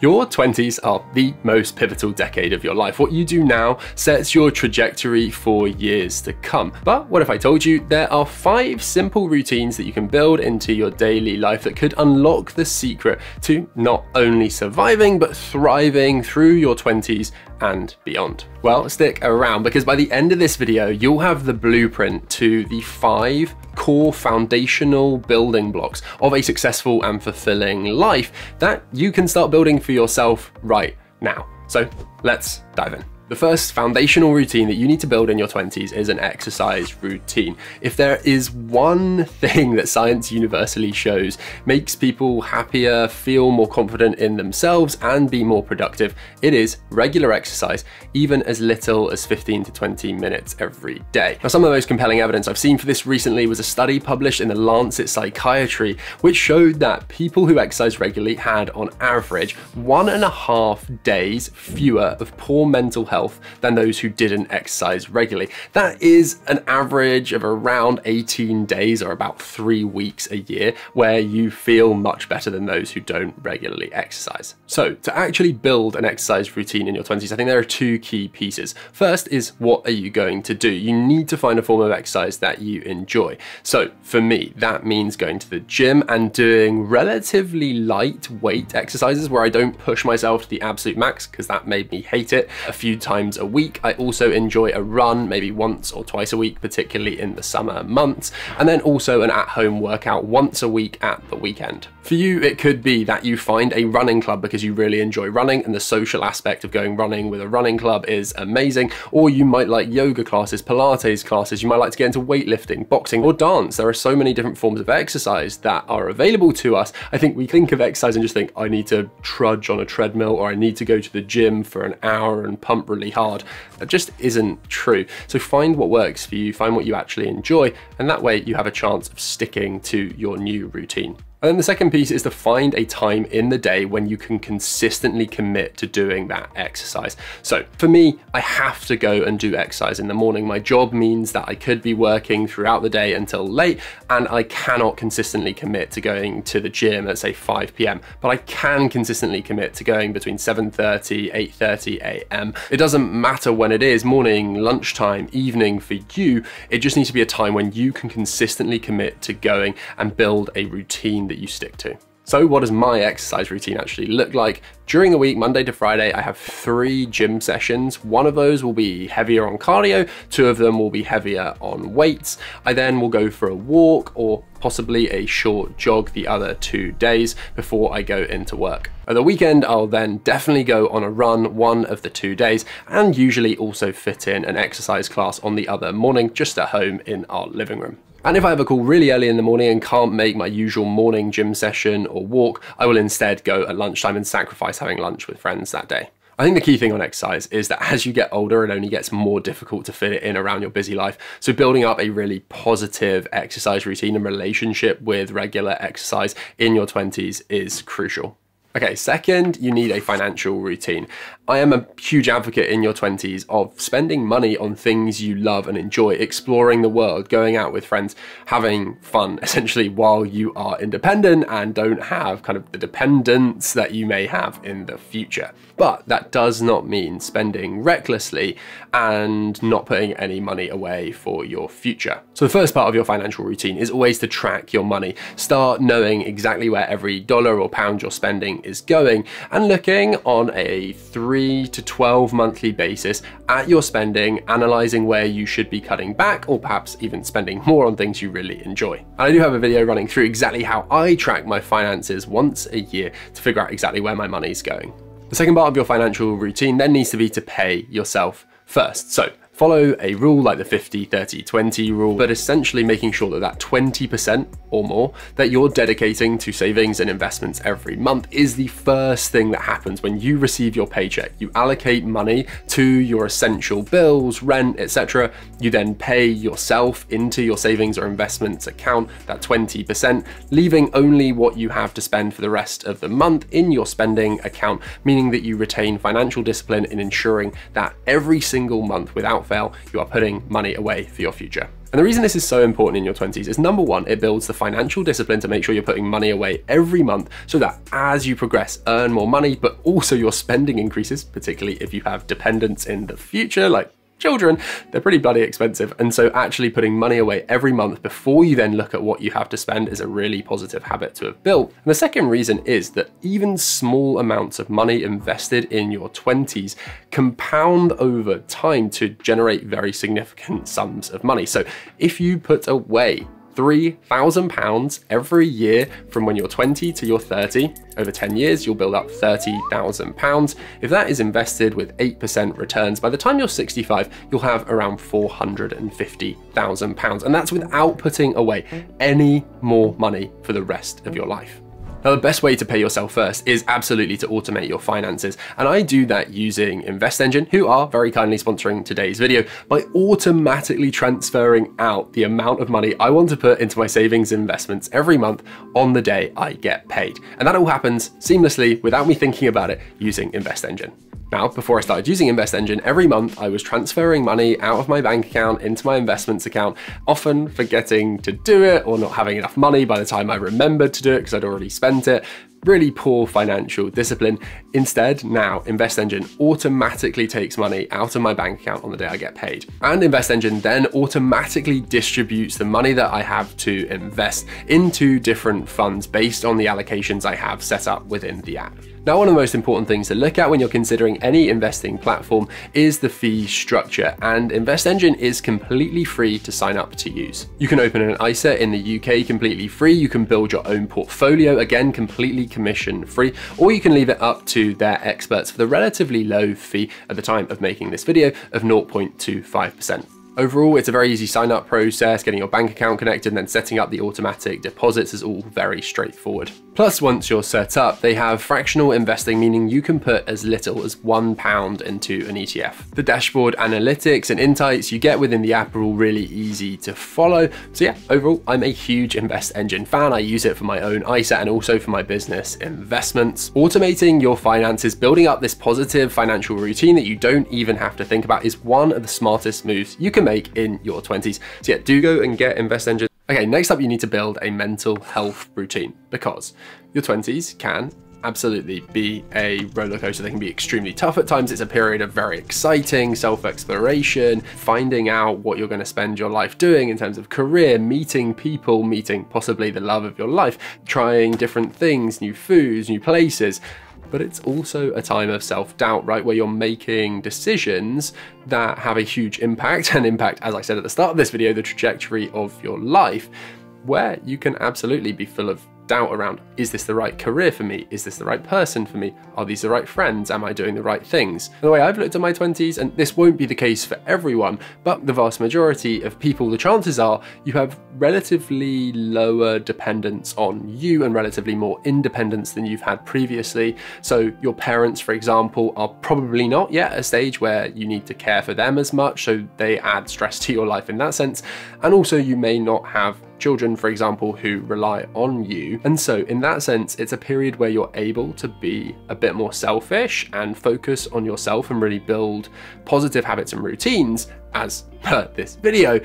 Your 20s are the most pivotal decade of your life. What you do now sets your trajectory for years to come. But what if I told you there are 5 simple routines that you can build into your daily life that could unlock the secret to not only surviving, but thriving through your 20s and beyond? Well, stick around, because by the end of this video, you'll have the blueprint to the 5 core foundational building blocks of a successful and fulfilling life that you can start building for yourself right now. So let's dive in. The first foundational routine that you need to build in your 20s is an exercise routine. If there is one thing that science universally shows makes people happier, feel more confident in themselves, and be more productive, it is regular exercise, even as little as 15 to 20 minutes every day. Now, some of the most compelling evidence I've seen for this recently was a study published in the Lancet Psychiatry, which showed that people who exercise regularly had, on average, 1.5 days fewer of poor mental health than those who didn't exercise regularly. That is an average of around 18 days, or about 3 weeks a year, where you feel much better than those who don't regularly exercise. So to actually build an exercise routine in your 20s, I think there are 2 key pieces. First is, what are you going to do? You need to find a form of exercise that you enjoy. So for me, that means going to the gym and doing relatively lightweight exercises where I don't push myself to the absolute max, because that made me hate it a few times a week. I also enjoy a run, maybe once or twice a week, particularly in the summer months, and then also an at-home workout once a week at the weekend. For you, it could be that you find a running club because you really enjoy running and the social aspect of going running with a running club is amazing, or you might like yoga classes, Pilates classes, you might like to get into weightlifting, boxing, or dance. There are so many different forms of exercise that are available to us. I think we think of exercise and just think, I need to trudge on a treadmill, or I need to go to the gym for an hour and pump really hard. That just isn't true. So find what works for you, find what you actually enjoy, and that way you have a chance of sticking to your new routine. And then the second piece is to find a time in the day when you can consistently commit to doing that exercise. So for me, I have to go and do exercise in the morning. My job means that I could be working throughout the day until late, and I cannot consistently commit to going to the gym at, say, 5 p.m. But I can consistently commit to going between 7:30, 8:30 a.m. It doesn't matter when it is, morning, lunchtime, evening for you. It just needs to be a time when you can consistently commit to going and build a routine that you stick to. So what does my exercise routine actually look like? During the week, Monday to Friday, I have 3 gym sessions. One of those will be heavier on cardio, 2 of them will be heavier on weights. I then will go for a walk or possibly a short jog the other 2 days before I go into work. At the weekend, I'll then definitely go on a run one of the 2 days, and usually also fit in an exercise class on the other morning, just at home in our living room. And if I have a call really early in the morning and can't make my usual morning gym session or walk, I will instead go at lunchtime and sacrifice having lunch with friends that day. I think the key thing on exercise is that as you get older, it only gets more difficult to fit it in around your busy life. So building up a really positive exercise routine and relationship with regular exercise in your 20s is crucial. Okay, second, you need a financial routine. I am a huge advocate in your 20s of spending money on things you love and enjoy, exploring the world, going out with friends, having fun, essentially, while you are independent and don't have kind of the dependence that you may have in the future. But that does not mean spending recklessly and not putting any money away for your future. So the first part of your financial routine is always to track your money. Start knowing exactly where every dollar or pound you're spending is going, and looking on a 3 to 12 monthly basis at your spending, analyzing where you should be cutting back, or perhaps even spending more on things you really enjoy. And I do have a video running through exactly how I track my finances once a year to figure out exactly where my money's going. The second part of your financial routine then needs to be to pay yourself first. So follow a rule like the 50-30-20 rule, but essentially making sure that that 20% or more that you're dedicating to savings and investments every month is the first thing that happens when you receive your paycheck. You allocate money to your essential bills, rent, etc. You then pay yourself into your savings or investments account, that 20%, leaving only what you have to spend for the rest of the month in your spending account, meaning that you retain financial discipline in ensuring that every single month, without fail, you are putting money away for your future. And the reason this is so important in your 20s is number one, it builds the financial discipline to make sure you're putting money away every month so that as you progress, earn more money, but also your spending increases, particularly if you have dependents in the future, like children. They're pretty bloody expensive. And so actually putting money away every month before you then look at what you have to spend is a really positive habit to have built. And the second reason is that even small amounts of money invested in your 20s compound over time to generate very significant sums of money. So if you put away £3,000 every year from when you're 20 to you're 30, over 10 years, you'll build up £30,000. If that is invested with 8% returns, by the time you're 65, you'll have around £450,000. And that's without putting away any more money for the rest of your life. Now, the best way to pay yourself first is absolutely to automate your finances. And I do that using Invest Engine, who are very kindly sponsoring today's video, by automatically transferring out the amount of money I want to put into my savings investments every month on the day I get paid. And that all happens seamlessly without me thinking about it using Invest Engine. Now, before I started using Invest Engine, every month I was transferring money out of my bank account into my investments account, often forgetting to do it or not having enough money by the time I remembered to do it because I'd already spent it. Really poor financial discipline. Instead, now Invest Engine automatically takes money out of my bank account on the day I get paid. And Invest Engine then automatically distributes the money that I have to invest into different funds based on the allocations I have set up within the app. Now, one of the most important things to look at when you're considering any investing platform is the fee structure, and Invest Engine is completely free to sign up to use. You can open an ISA in the UK completely free, you can build your own portfolio, again completely commission free, or you can leave it up to their experts for the relatively low fee at the time of making this video of 0.25%. Overall, it's a very easy sign up process. Getting your bank account connected and then setting up the automatic deposits is all very straightforward. Plus, once you're set up, they have fractional investing, meaning you can put as little as £1 into an ETF. The dashboard analytics and insights you get within the app are all really easy to follow. So yeah, overall, I'm a huge Invest Engine fan. I use it for my own ISA and also for my business investments. Automating your finances, building up this positive financial routine that you don't even have to think about is one of the smartest moves you can make in your 20s. So yeah, do go and get Invest Engine. Okay, next up, you need to build a mental health routine because your 20s can absolutely be a roller coaster. They can be extremely tough at times. It's a period of very exciting self-exploration, finding out what you're going to spend your life doing in terms of career, meeting people, meeting possibly the love of your life, trying different things, new foods, new places. But it's also a time of self-doubt, right? Where you're making decisions that have a huge impact and impact, as I said at the start of this video, the trajectory of your life, where you can absolutely be full of doubt around, is this the right career for me? Is this the right person for me? Are these the right friends? Am I doing the right things? And the way I've looked at my 20s, and this won't be the case for everyone, but the vast majority of people, the chances are you have relatively lower dependence on you and relatively more independence than you've had previously. So your parents, for example, are probably not yet at a stage where you need to care for them as much, so they add stress to your life in that sense. And also you may not have children, for example, who rely on you. And so in that sense, it's a period where you're able to be a bit more selfish and focus on yourself and really build positive habits and routines, as per this video,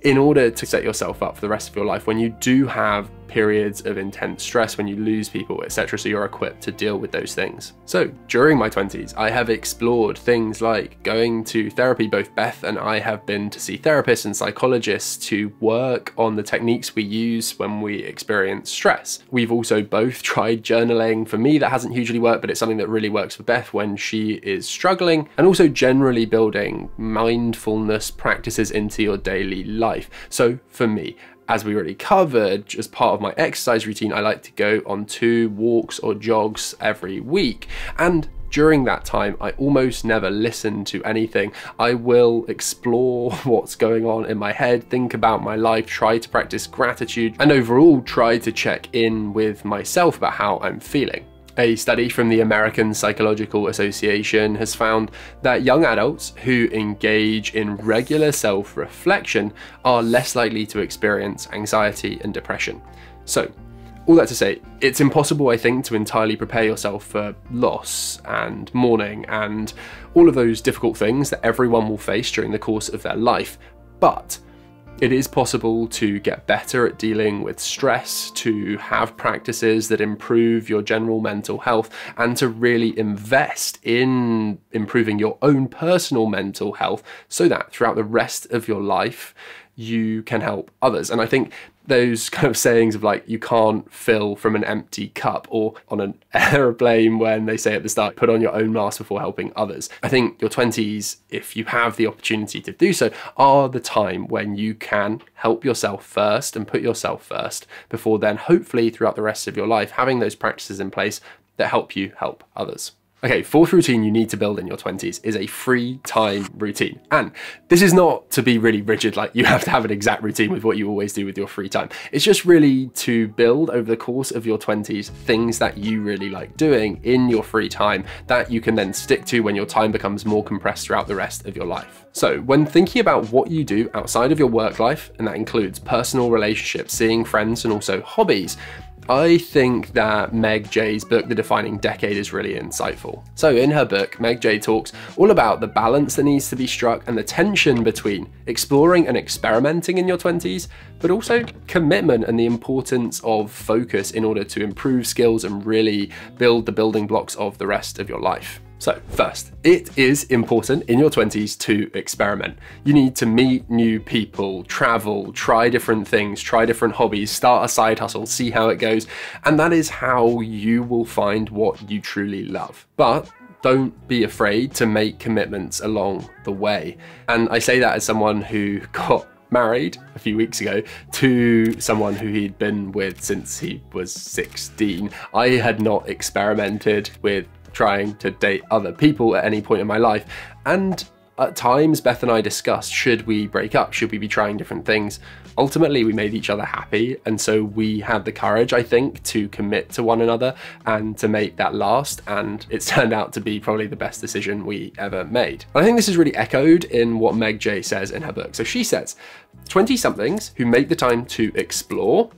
in order to set yourself up for the rest of your life when you do have periods of intense stress, when you lose people, etc. So you're equipped to deal with those things. So during my 20s, I have explored things like going to therapy. Both Beth and I have been to see therapists and psychologists to work on the techniques we use when we experience stress. We've also both tried journaling. For me, that hasn't hugely worked, but it's something that really works for Beth when she is struggling, and also generally building mindfulness practices into your daily life. So for me, as we already covered, as part of my exercise routine, I like to go on 2 walks or jogs every week. And during that time, I almost never listen to anything. I will explore what's going on in my head, think about my life, try to practice gratitude, and overall try to check in with myself about how I'm feeling. A study from the American Psychological Association has found that young adults who engage in regular self-reflection are less likely to experience anxiety and depression. So, all that to say, it's impossible, I think, to entirely prepare yourself for loss and mourning and all of those difficult things that everyone will face during the course of their life. But It is possible to get better at dealing with stress, to have practices that improve your general mental health, and to really invest in improving your own personal mental health so that throughout the rest of your life, you can help others. And I think those kind of sayings of like, you can't fill from an empty cup, or on an aeroplane when they say at the start, put on your own mask before helping others. I think your 20s, if you have the opportunity to do so, are the time when you can help yourself first and put yourself first before then, hopefully throughout the rest of your life, having those practices in place that help you help others. Okay, fourth routine you need to build in your 20s is a free time routine. And this is not to be really rigid, like you have to have an exact routine with what you always do with your free time. It's just really to build over the course of your 20s things that you really like doing in your free time that you can then stick to when your time becomes more compressed throughout the rest of your life. So when thinking about what you do outside of your work life, and that includes personal relationships, seeing friends, and also hobbies, I think that Meg J's book, The Defining Decade, is really insightful. So in her book, Meg J talks all about the balance that needs to be struck and the tension between exploring and experimenting in your 20s, but also commitment and the importance of focus in order to improve skills and really build the building blocks of the rest of your life. So first, it is important in your 20s to experiment. You need to meet new people, travel, try different things, try different hobbies, start a side hustle, see how it goes. And that is how you will find what you truly love. But don't be afraid to make commitments along the way. And I say that as someone who got married a few weeks ago to someone who he'd been with since he was 16. I had not experimented with trying to date other people at any point in my life. And at times, Beth and I discussed, should we break up? Should we be trying different things? Ultimately, we made each other happy. And so we had the courage, I think, to commit to one another and to make that last. And it's turned out to be probably the best decision we ever made. I think this is really echoed in what Meg J says in her book. So she says, 20-somethings who make the time to explore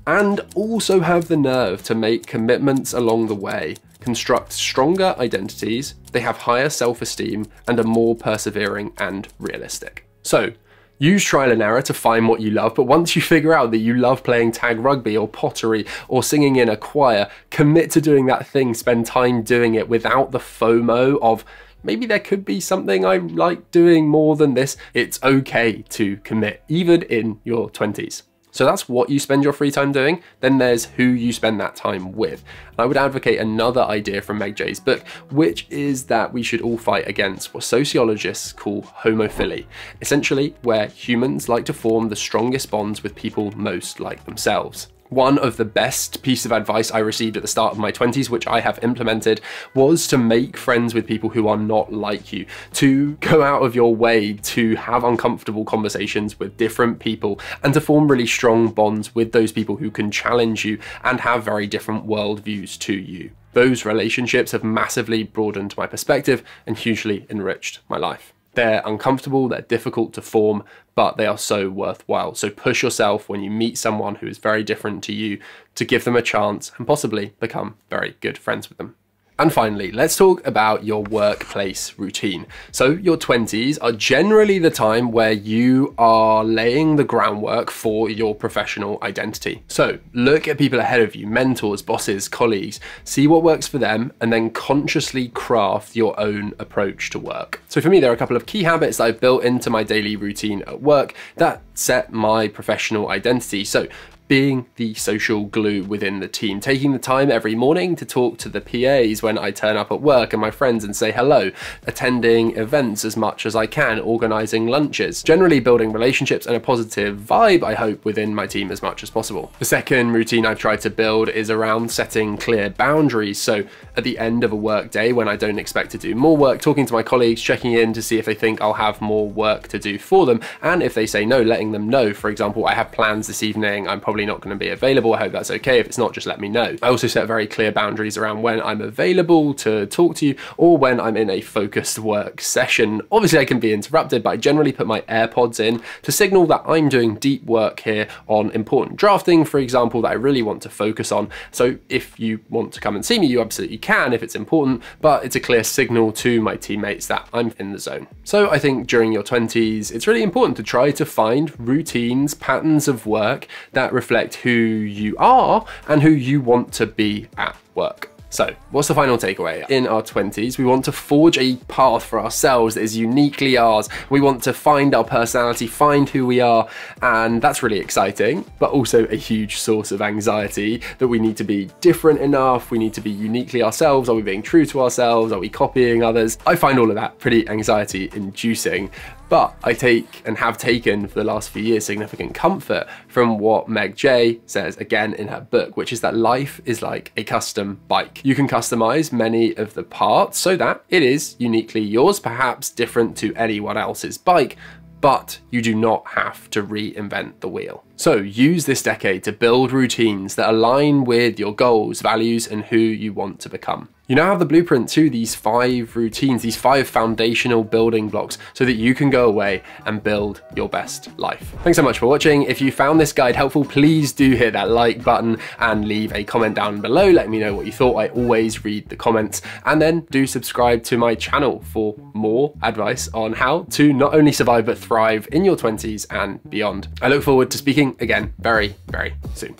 and also have the nerve to make commitments along the way construct stronger identities, they have higher self-esteem, and are more persevering and realistic. So, use trial and error to find what you love, but once you figure out that you love playing tag rugby or pottery or singing in a choir, commit to doing that thing, spend time doing it without the FOMO of, maybe there could be something I like doing more than this. It's okay to commit, even in your 20s. So that's what you spend your free time doing. Then there's who you spend that time with. And I would advocate another idea from Meg J's book, which is that we should all fight against what sociologists call homophily, essentially where humans like to form the strongest bonds with people most like themselves. One of the best pieces of advice I received at the start of my 20s, which I have implemented, was to make friends with people who are not like you, to go out of your way to have uncomfortable conversations with different people, and to form really strong bonds with those people who can challenge you and have very different worldviews to you. Those relationships have massively broadened my perspective and hugely enriched my life. They're uncomfortable, they're difficult to form, but they are so worthwhile. So push yourself when you meet someone who is very different to you to give them a chance and possibly become very good friends with them. And finally, let's talk about your workplace routine. So your 20s are generally the time where you are laying the groundwork for your professional identity. So look at people ahead of you, mentors, bosses, colleagues, see what works for them, and then consciously craft your own approach to work. So for me, there are a couple of key habits that I've built into my daily routine at work that set my professional identity. So being the social glue within the team, taking the time every morning to talk to the PAs when I turn up at work and my friends and say hello, attending events as much as I can, organising lunches, generally building relationships and a positive vibe, I hope, within my team as much as possible. The second routine I've tried to build is around setting clear boundaries. So at the end of a work day, when I don't expect to do more work, talking to my colleagues, checking in to see if they think I'll have more work to do for them, and if they say no, letting them know. For example, I have plans this evening, I'm probably probably not going to be available. I hope that's okay. If it's not, just let me know. I also set very clear boundaries around when I'm available to talk to you or when I'm in a focused work session. Obviously I can be interrupted, but I generally put my AirPods in to signal that I'm doing deep work here on important drafting, for example, that I really want to focus on. So if you want to come and see me, you absolutely can if it's important, but it's a clear signal to my teammates that I'm in the zone. So I think during your 20s, it's really important to try to find routines, patterns of work that reflect who you are and who you want to be at work. So what's the final takeaway? In our 20s, we want to forge a path for ourselves that is uniquely ours. We want to find our personality, find who we are, and that's really exciting, but also a huge source of anxiety that we need to be different enough, we need to be uniquely ourselves. Are we being true to ourselves? Are we copying others? I find all of that pretty anxiety inducing. But I take and have taken for the last few years significant comfort from what Meg Jay says again in her book, which is that life is like a custom bike. You can customize many of the parts so that it is uniquely yours, perhaps different to anyone else's bike, but you do not have to reinvent the wheel. So use this decade to build routines that align with your goals, values, and who you want to become. You now have the blueprint to these 5 routines, these 5 foundational building blocks, so that you can go away and build your best life. Thanks so much for watching. If you found this guide helpful, please do hit that like button and leave a comment down below. Let me know what you thought. I always read the comments. And then do subscribe to my channel for more advice on how to not only survive, but thrive in your 20s and beyond. I look forward to speaking again very, very soon.